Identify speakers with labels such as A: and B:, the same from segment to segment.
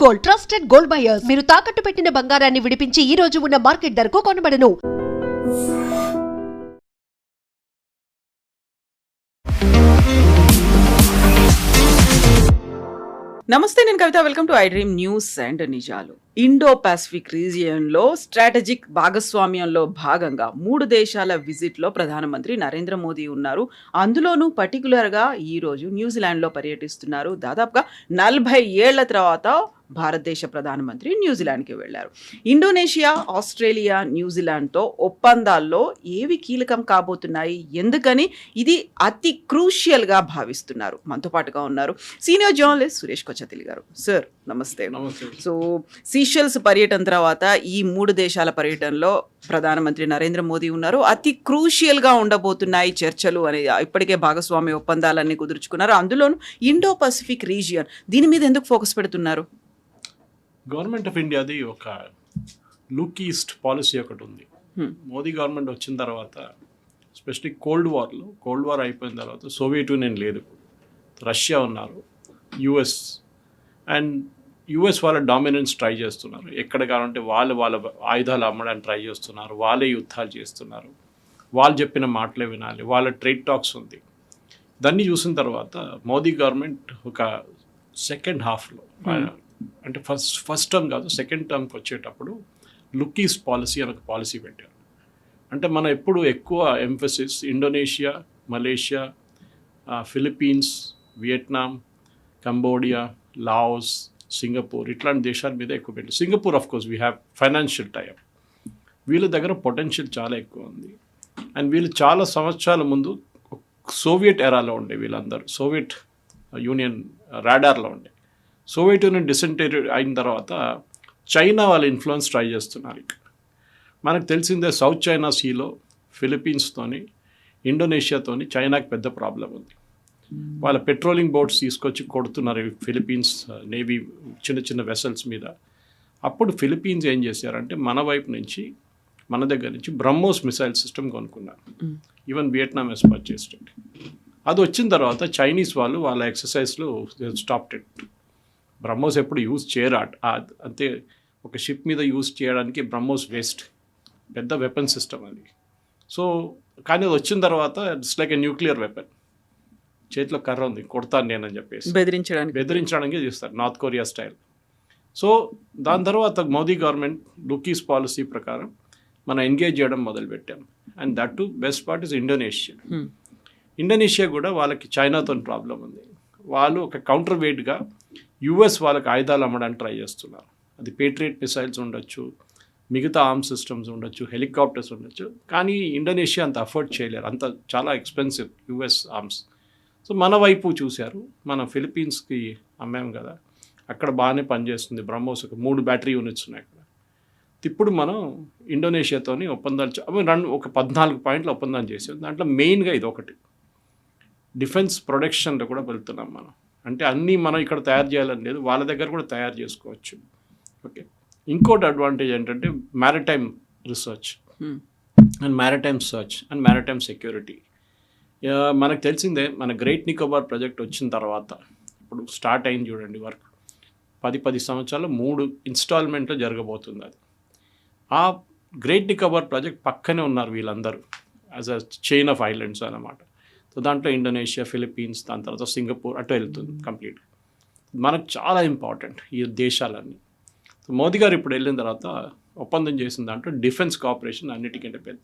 A: Gold, trusted gold buyers. మీరు తాకట్టు పెట్టిన బంగారాన్ని విడిపించి ఈ రోజు ఉన్న మార్కెట్ ధరకు కొనబడను.
B: నమస్తే, నేను Kavitha. Welcome to I dream news and నిజాలు. ఇండో పసిఫిక్ రీజియన్లో స్ట్రాటజిక్ భాగస్వామ్యంలో భాగంగా 3 దేశాల విజిట్లో ప్రధానమంత్రి నరేంద్ర మోదీ ఉన్నారు. అందులోనూ పర్టికులర్గా ఈరోజు న్యూజిలాండ్లో పర్యటిస్తున్నారు. దాదాపుగా 40 ఏళ్ల తర్వాత భారతదేశ ప్రధానమంత్రి న్యూజిలాండ్కి వెళ్లారు. ఇండోనేషియా, ఆస్ట్రేలియా, న్యూజిలాండ్తో ఒప్పందాల్లో ఏవి కీలకం కాబోతున్నాయి, ఎందుకని ఇది అతి క్రూషియల్గా భావిస్తున్నారు? మనతో పాటుగా ఉన్నారు సీనియర్ జర్నలిస్ట్ సురేష్ కొచ్చతిలి గారు. సార్ నమస్తే. సో సీషెల్స్ పర్యటన తర్వాత ఈ 3 దేశాల పర్యటనలో ప్రధానమంత్రి నరేంద్ర మోదీ ఉన్నారు. అతి క్రూషియల్గా ఉండబోతున్నాయి చర్చలు అని ఇప్పటికే భాగస్వామ్య ఒప్పందాలన్నీ కుదుర్చుకున్నారు. అందులోనూ ఇండో పసిఫిక్ రీజియన్, దీని మీద ఎందుకు ఫోకస్ పెడుతున్నారు?
C: గవర్నమెంట్ ఆఫ్ ఇండియాది ఒక లుక్ ఈస్ట్ పాలసీ ఒకటి ఉంది. మోదీ గవర్నమెంట్ వచ్చిన తర్వాత ఎస్పెషలీ కోల్డ్ వార్ అయిపోయిన తర్వాత సోవియట్ యూనియన్ లేదు, రష్యా ఉన్నారు, యుఎస్ వాళ్ళ డామినెన్స్ ట్రై చేస్తున్నారు. ఎక్కడ కావాలంటే వాళ్ళ ఆయుధాలు అమ్మడానికి ట్రై చేస్తున్నారు, వాళ్ళే యుద్ధాలు చేస్తున్నారు, వాళ్ళు చెప్పిన మాటలే వినాలి, వాళ్ళ ట్రేడ్ టాక్స్ ఉంది. దాన్ని చూసిన తర్వాత మోదీ గవర్నమెంట్ ఒక సెకండ్ హాఫ్లో అంటే ఫస్ట్ టర్మ్ కాదు, సెకండ్ టర్మ్కి వచ్చేటప్పుడు లుక్ ఈస్ట్ పాలసీ అని ఒక పాలసీ పెట్టారు. అంటే మనం ఎప్పుడు ఎక్కువ emphasis Indonesia, Malaysia, Philippines, Vietnam, Cambodia, Laos, Singapore ఇట్లాంటి దేశాల మీద ఎక్కువ పెట్టారు. Singapore of course we have financial type. వీళ్ళ దగ్గర పొటెన్షియల్ చాలా ఎక్కువ ఉంది. అండ్ వీళ్ళు చాలా సంవత్సరాల ముందు సోవియట్ ఎరాలో ఉండే, వీళ్ళందరూ సోవియట్ యూనియన్ రాడార్లో ఉండే. సోవియట్ యూనియన్ డిసెంటేటెడ్ అయిన తర్వాత చైనా వాళ్ళ ఇన్ఫ్లుయెన్స్ ట్రై చేస్తున్నారు. ఇక్కడ మనకు తెలిసిందే సౌత్ చైనా సీలో ఫిలిప్పీన్స్తోని, ఇండోనేషియాతోని చైనాకి పెద్ద ప్రాబ్లం ఉంది. వాళ్ళ పెట్రోలింగ్ బోట్స్ తీసుకొచ్చి కొడుతున్నారు ఫిలిప్పీన్స్ నేవీ చిన్న చిన్న వెసల్స్ మీద. అప్పుడు ఫిలిప్పీన్స్ ఏం చేశారంటే మన వైపు నుంచి, మన దగ్గర నుంచి బ్రహ్మోస్ మిసైల్ సిస్టమ్ కొనుక్కున్నారు. Even Vietnam has purchased it. అది వచ్చిన తర్వాత చైనీస్ వాళ్ళు వాళ్ళ ఎక్సర్సైజ్లు స్టాప్డ్ ఇట్. బ్రహ్మోస్ ఎప్పుడు యూజ్ చేయరు, అంతే ఒక షిప్ మీద యూజ్ చేయడానికి బ్రహ్మోస్ వేస్ట్, పెద్ద వెపన్ సిస్టమ్ అది. సో కానీ అది వచ్చిన తర్వాత it's like a nuclear weapon. చేతిలో కర్ర ఉంది, కొడతాను నేనని చెప్పేసి బెదిరించడానికి చేస్తారు, నార్త్ కొరియా స్టైల్. సో దాని తర్వాత మోదీ గవర్నమెంట్ లుకీస్ పాలసీ ప్రకారం మనం ఎంగేజ్ చేయడం మొదలుపెట్టాం. And that to best part is Indonesia. Indonesia కూడా వాళ్ళకి చైనాతో ప్రాబ్లం ఉంది. వాళ్ళు ఒక కౌంటర్ వెయిట్గా యుఎస్ వాళ్ళకి ఆయుధాలు అమ్మడానికి ట్రై చేస్తున్నారు. అది పేట్రియట్ మిసైల్స్ ఉండొచ్చు, మిగతా ఆర్మ్ సిస్టమ్స్ ఉండొచ్చు, హెలికాప్టర్స్ ఉండొచ్చు. కానీ ఇండోనేషియా అంత అఫోర్డ్ చేయలేరు, అంత చాలా ఎక్స్పెన్సివ్ యుఎస్ ఆర్మ్స్. సో మన వైపు చూశారు, మనం ఫిలిప్పీన్స్కి అమ్మాం కదా, అక్కడ బాగానే పనిచేస్తుంది బ్రహ్మోస్. ఒక 3 బ్యాటరీ యూనిట్స్ ఉన్నాయి అక్కడ. ఇప్పుడు మనం ఇండోనేషియాతోని ఒప్పందాలు ఒక 14 పాయింట్ల ఒప్పందం చేసాం. దాంట్లో మెయిన్గా ఇది ఒకటి, డిఫెన్స్ ప్రొడక్షన్లో కూడా వెళ్తున్నాం మనం. అంటే అన్నీ మనం ఇక్కడ తయారు చేయాలని లేదు, వాళ్ళ దగ్గర కూడా తయారు చేసుకోవచ్చు. ఓకే, ఇంకోటి అడ్వాంటేజ్ ఏంటంటే maritime research and maritime search and maritime security. మనకు తెలిసిందే, మన గ్రేట్ నికోబార్ ప్రాజెక్ట్ వచ్చిన తర్వాత ఇప్పుడు స్టార్ట్ అయింది చూడండి వర్క్. 10 సంవత్సరాలు 3 ఇన్స్టాల్మెంట్లో జరగబోతుంది అది. ఆ గ్రేట్ నికోబార్ ప్రాజెక్ట్ పక్కనే ఉన్నారు వీళ్ళందరూ as a chain of islands అన్నమాట. సో దాంట్లో ఇండోనేషియా, ఫిలిప్పీన్స్, దాని తర్వాత సింగపూర్ అటు వెళ్తుంది కంప్లీట్గా. మనకు చాలా ఇంపార్టెంట్ ఈ దేశాలన్నీ. సో మోదీ గారు ఇప్పుడు వెళ్ళిన తర్వాత ఒప్పందం చేసిన దాంట్లో డిఫెన్స్ కోఆపరేషన్ అన్నిటికంటే పెద్ద.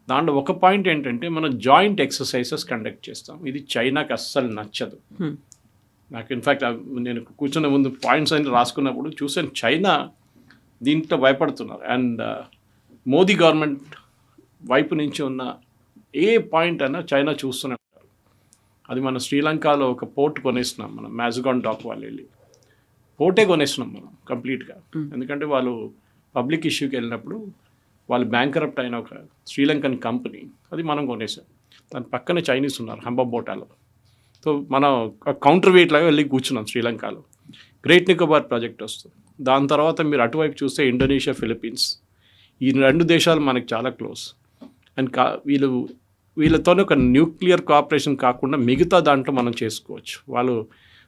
C: దాంట్లో ఒక పాయింట్ ఏంటంటే మనం జాయింట్ ఎక్సర్సైజెస్ కండక్ట్ చేస్తాం. ఇది చైనాకి అస్సలు నచ్చదు. నాకు ఇన్ఫ్యాక్ట్ నేను కూర్చునే ముందు పాయింట్స్ అన్ని రాసుకున్నప్పుడు చూసాను, చైనా దీంట్లో భయపడుతున్నారు. అండ్ మోదీ గవర్నమెంట్ వైపు నుంచి ఉన్న ఏ పాయింట్ అయినా చైనా చూస్తూనే ఉంటారు. అది మన శ్రీలంకలో ఒక పోర్ట్ కొనేస్తున్నాం మనం, మ్యాజగాన్ డాక్ వాళ్ళు వెళ్ళి పోర్టే కొనేస్తున్నాం మనం కంప్లీట్గా. ఎందుకంటే వాళ్ళు పబ్లిక్ ఇష్యూకి వెళ్ళినప్పుడు వాళ్ళు బ్యాంకరప్ట్ అయిన ఒక శ్రీలంకన్ కంపెనీ, అది మనం కొనేసాం. దాని పక్కనే చైనీస్ ఉన్నారు హంబాబోటాలో. సో మనం కౌంటర్ వెయిట్ లాగా వెళ్ళి కూర్చున్నాం శ్రీలంకలో. గ్రేట్ నికోబార్ ప్రాజెక్ట్ వస్తుంది. దాని తర్వాత మీరు అటువైపు చూస్తే ఇండోనేషియా, ఫిలిప్పీన్స్, ఈ 2 దేశాలు మనకి చాలా క్లోజ్. అండ్ వీళ్ళతోనే ఒక న్యూక్లియర్ కోఆపరేషన్ కాకుండా మిగతా దాంట్లో మనం చేసుకోవచ్చు.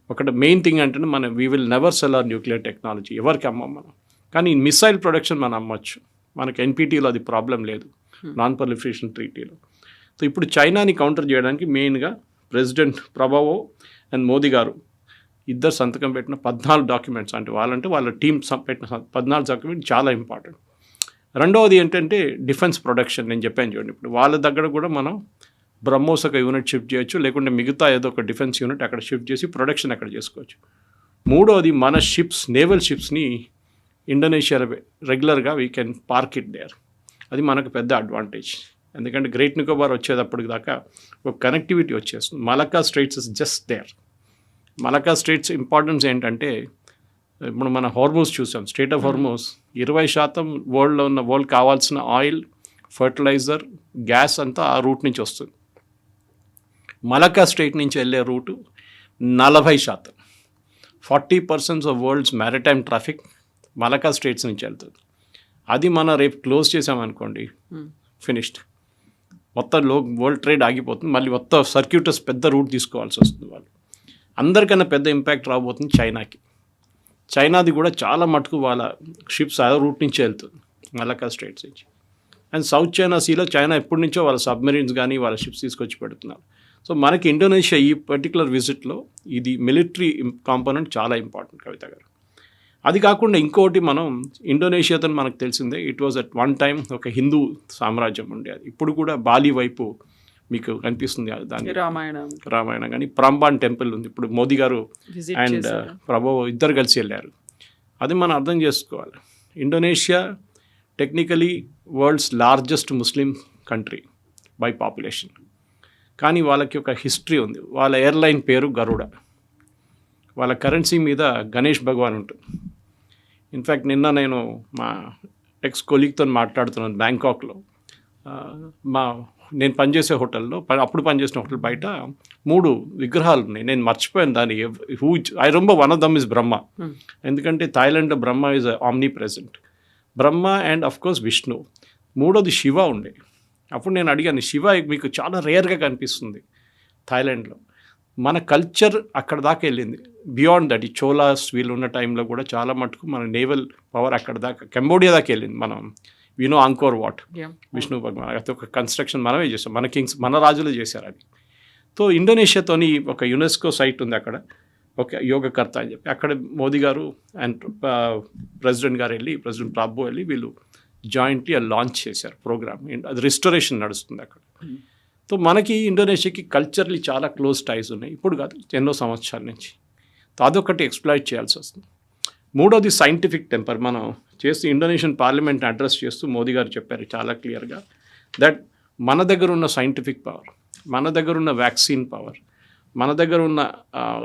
C: ఒకటి మెయిన్ థింగ్ అంటే మనం we will never sell our nuclear technology, ఎవరికి అమ్మం మనం. కానీ మిసైల్ ప్రొడక్షన్ మనం అమ్మొచ్చు, మనకి ఎన్పిటీలో అది ప్రాబ్లం లేదు, నాన్ ప్రొలిఫరేషన్ ట్రీటీలో. సో ఇప్పుడు చైనాని కౌంటర్ చేయడానికి మెయిన్గా ప్రెసిడెంట్ ప్రభావో అండ్ మోదీ గారు ఇద్దరు సంతకం పెట్టిన 14 డాక్యుమెంట్స్, అంటే వాళ్ళ టీం పెట్టిన 14 డాక్యుమెంట్ చాలా ఇంపార్టెంట్. రెండవది ఏంటంటే డిఫెన్స్ ప్రొడక్షన్. నేను చెప్పాను చూడండి, ఇప్పుడు వాళ్ళ దగ్గర కూడా మనం బ్రహ్మోస్ ఒక యూనిట్ షిఫ్ట్ చేయొచ్చు, లేకుంటే మిగతా ఏదో ఒక డిఫెన్స్ యూనిట్ అక్కడ షిఫ్ట్ చేసి ప్రొడక్షన్ అక్కడ చేసుకోవచ్చు. మూడవది మన షిప్స్, నేవల్ షిప్స్ని ఇండోనేషియా రెగ్యులర్గా we can park it there. అది మనకు పెద్ద అడ్వాంటేజ్, ఎందుకంటే గ్రేట్ నికోబార్ వచ్చేటప్పటికి దాకా ఒక కనెక్టివిటీ వచ్చేస్తుంది. Malacca straits is just there. Malacca straits importance ఏంటంటే, ఇప్పుడు మన హార్మోస్ చూసాం, స్టేట్ ఆఫ్ హార్మోస్ 20% వరల్డ్ కావాల్సిన ఆయిల్, ఫర్టిలైజర్, గ్యాస్ అంతా ఆ రూట్ నుంచి వస్తుంది. మలక్కా స్ట్రైట్ నుంచి వెళ్ళే route 40%, 40% of world's maritime traffic Malacca straits నుంచి వెళ్తుంది. అది మనం రేపు క్లోజ్ చేసామనుకోండి, ఫినిష్డ్, మొత్తం వరల్డ్ ట్రేడ్ ఆగిపోతుంది. మళ్ళీ మొత్తం సర్క్యూటస్ పెద్ద రూట్ తీసుకోవాల్సి వస్తుంది. వాళ్ళు అందరికన్నా పెద్ద ఇంపాక్ట్ రాబోతుంది చైనాకి. చైనాది కూడా చాలా మటుకు వాళ్ళ షిప్స్ ఆ రూట్ నుంచి వెళ్తుంది, మలక్కా స్ట్రైట్స్ నుంచి. అండ్ సౌత్ చైనా సీలో చైనా ఎప్పటి నుంచో వాళ్ళ సబ్మెరీన్స్ కానీ వాళ్ళ షిప్స్ తీసుకొచ్చి పెడుతున్నారు. సో మనకి ఇండోనేషియా ఈ పర్టికులర్ విజిట్లో ఇది మిలిటరీ కాంపోనెంట్ చాలా ఇంపార్టెంట్, కవిత గారు. అది కాకుండా ఇంకోటి, మనం ఇండోనేషియాతో మనకు తెలిసిందే, it was at one time ఒక హిందూ సామ్రాజ్యం ఉండేది. ఇప్పుడు కూడా బాలి వైపు మీకు కనిపిస్తుంది దాని రామాయణం కానీ ప్రాంబాన్ టెంపుల్ ఉంది. ఇప్పుడు మోదీ గారు అండ్ ప్రభు ఇద్దరు కలిసి వెళ్ళారు. అది మనం అర్థం చేసుకోవాలి. Indonesia technically world's largest Muslim country by population, కానీ వాళ్ళకి ఒక హిస్టరీ ఉంది. వాళ్ళ ఎయిర్లైన్ పేరు గరుడ, వాళ్ళ కరెన్సీ మీద గణేష్ భగవాన్ ఉంటుంది. ఇన్ఫ్యాక్ట్ నిన్న నేను మా ఎక్స్ కొలీగ్తో మాట్లాడుతున్నాను బ్యాంకాక్లో. నేను పనిచేసే హోటల్లో, అప్పుడు పనిచేసిన హోటల్ బయట 3 విగ్రహాలు ఉన్నాయి. నేను మర్చిపోయాను దాన్ని. I remember one of them is Brahma, ఎందుకంటే థాయిలాండ్లో Brahma is omnipresent. Brahma and of course Vishnu. మూడోది శివ ఉండే. అప్పుడు నేను అడిగాను, శివ మీకు చాలా రేర్గా కనిపిస్తుంది థాయిలాండ్లో. మన కల్చర్ అక్కడ దాకా వెళ్ళింది, బియాండ్ దట్. ఈ చోలాస్ వీళ్ళు ఉన్న టైంలో కూడా చాలా మటుకు మన నేవల్ పవర్ అక్కడ దాకా, కంబోడియా దాకా వెళ్ళింది. మనం వినో ఆంకోర్ వాట్, విష్ణు భగవాన్, అది ఒక కన్స్ట్రక్షన్ మనమే చేసాం, మన కింగ్స్, మన రాజులు చేశారు అది. సో ఇండోనేషియాతోని ఒక యునెస్కో సైట్ ఉంది అక్కడ, ఒక యోగకర్త అని చెప్పి. అక్కడ మోదీ గారు అండ్ ప్రెసిడెంట్ ప్రాబో వెళ్ళి వీళ్ళు జాయింట్లీ లాంచ్ చేశారు ప్రోగ్రామ్. అది రిస్టోరేషన్ నడుస్తుంది అక్కడ. సో మనకి ఇండోనేషియాకి కల్చర్లీ చాలా క్లోజ్ టైస్ ఉన్నాయి, ఇప్పుడు కాదు ఎన్నో సంవత్సరాల నుంచి. అదొకటి ఎక్స్ప్లాయిట్ చేయాల్సి వస్తుంది. మూడోది సైంటిఫిక్ టెంపర్. మనం చేస్తూ ఇండోనేషియన్ పార్లమెంట్ అడ్రస్ చేస్తూ మోదీ గారు చెప్పారు చాలా క్లియర్గా దట్ మన దగ్గర ఉన్న సైంటిఫిక్ పవర్, మన దగ్గర ఉన్న వ్యాక్సిన్ పవర్, మన దగ్గర ఉన్న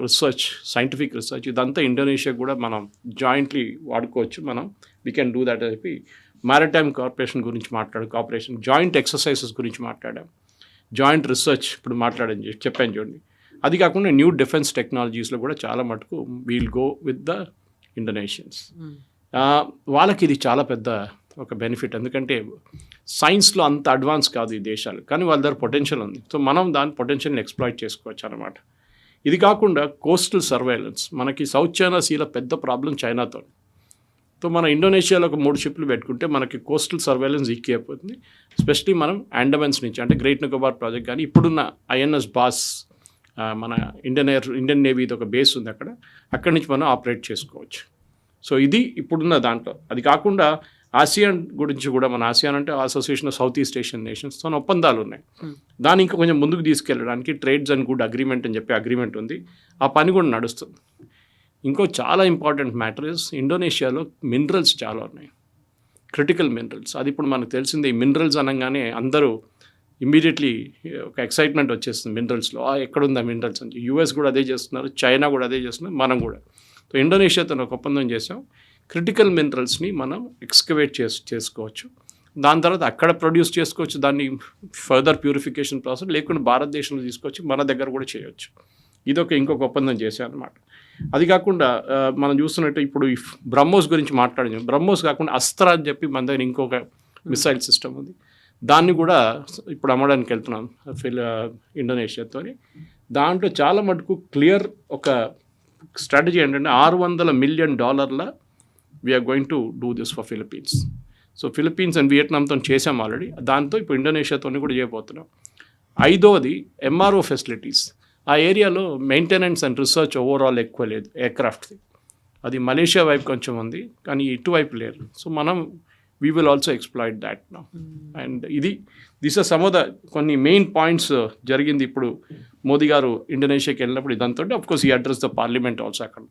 C: రీసెర్చ్, సైంటిఫిక్ రీసెర్చ్, ఇదంతా ఇండోనేషియా కూడా మనం జాయింట్లీ వాడుకోవచ్చు. మనం వీ కెన్ డూ దట్ అని చెప్పి మ్యారిటైమ్ కార్పొరేషన్ గురించి కోఆపరేషన్, జాయింట్ ఎక్సర్సైజెస్ గురించి మాట్లాడాం, జాయింట్ రీసెర్చ్ ఇప్పుడు చెప్పాను చూడండి. అది కాకుండా న్యూ డిఫెన్స్ టెక్నాలజీస్లో కూడా చాలా మటుకు we'll go with the Indonesians. వాళ్ళకి ఇది చాలా పెద్ద ఒక బెనిఫిట్, ఎందుకంటే సైన్స్లో అంత అడ్వాన్స్ కాదు ఈ దేశాలు, కానీ వాళ్ళ దగ్గర పొటెన్షియల్ ఉంది. సో మనం దాని పొటెన్షియల్ని ఎక్స్ప్లాయిట్ చేసుకోవచ్చు అనమాట. ఇది కాకుండా కోస్టల్ సర్వేలెన్స్. మనకి సౌత్ చైనా సీలో పెద్ద ప్రాబ్లం చైనాతో. సో మన ఇండోనేషియాలో ఒక 3 షిప్లు పెట్టుకుంటే మనకి కోస్టల్ సర్వేలెన్స్ ఈక్కి అయిపోతుంది. ఎస్పెషలీ మనం అండమాన్స్ నుంచి, అంటే గ్రేట్ నికోబార్ ప్రాజెక్ట్ కానీ ఇప్పుడున్న ఐఎన్ఎస్ బాస్, మన ఇండియన్ నేవీది ఒక బేస్ ఉంది అక్కడి నుంచి మనం ఆపరేట్ చేసుకోవచ్చు. సో ఇది ఇప్పుడున్న దాంట్లో. అది కాకుండా ఆసియాన్ గురించి కూడా, మన ఆసియాన్ అంటే association of south east Asian నేషన్స్తో ఒప్పందాలు ఉన్నాయి. దాన్ని ఇంకా కొంచెం ముందుకు తీసుకెళ్ళడానికి ట్రేడ్స్ అండ్ గుడ్ అగ్రిమెంట్ అని చెప్పి అగ్రిమెంట్ ఉంది. ఆ పని కూడా నడుస్తుంది. ఇంకో చాలా ఇంపార్టెంట్ మ్యాటర్ ఇస్ ఇండోనేషియాలో మినరల్స్ చాలా ఉన్నాయి, క్రిటికల్ మినరల్స్. అది ఇప్పుడు మనకు తెలిసిందే. ఈ మినరల్స్ అనగానే అందరూ ఇమ్మీడియట్లీ ఒక ఎక్సైట్మెంట్ వచ్చేస్తుంది మినరల్స్లో. ఎక్కడుందా మినరల్స్ అని. యూఎస్ కూడా అదే చేస్తున్నారు, చైనా కూడా అదే చేస్తున్నారు, మనం కూడా. సో ఇండోనేషియాతో ఒక ఒప్పందం చేసాం, క్రిటికల్ మినరల్స్ని మనం ఎక్స్కవేట్ చేసుకోవచ్చు. దాని తర్వాత అక్కడ ప్రొడ్యూస్ చేసుకోవచ్చు, దాన్ని ఫర్దర్ ప్యూరిఫికేషన్ ప్రాసెస్, లేకుండా భారతదేశంలో తీసుకొచ్చి మన దగ్గర కూడా చేయొచ్చు. ఇంకొక ఒప్పందం చేశాను అనమాట. అది కాకుండా మనం చూస్తున్నట్టు ఇప్పుడు ఈ బ్రహ్మోస్ గురించి మాట్లాడింది. బ్రహ్మోస్ కాకుండా అస్త్ర అని చెప్పి మన దగ్గర ఇంకొక మిసైల్ సిస్టమ్ ఉంది. దాన్ని కూడా ఇప్పుడు అమ్మడానికి వెళ్తున్నాం ఇండోనేషియాతో. దాంట్లో చాలా మటుకు క్లియర్ ఒక స్ట్రాటజీ ఏంటంటే $600 million we're going to do this for Philippines. So Philippines and వియట్నాంతో చేసాం ఆల్రెడీ, దాంతో ఇప్పుడు ఇండోనేషియాతో కూడా చేయబోతున్నాం. 5వది ఎంఆర్ఓ ఫెసిలిటీస్. ఆ ఏరియాలో మెయింటెనెన్స్ అండ్ రీసెర్చ్ ఓవరాల్ ఎక్కువ లేదు ఎయిర్క్రాఫ్ట్ది. అది మలేషియా వైపు కొంచెం ఉంది, కానీ ఇటువైపు లేరు. సో మనం we will also exploit that now. And this are some of the కొన్ని మెయిన్ పాయింట్స్ జరిగింది ఇప్పుడు మోదీ గారు ఇండోనేషియాకి వెళ్ళినప్పుడు. ఇదంతా ఆఫ్ కోర్స్ ఈ అడ్రస్ ద పార్లమెంట్ ఆల్సో అక్కడ.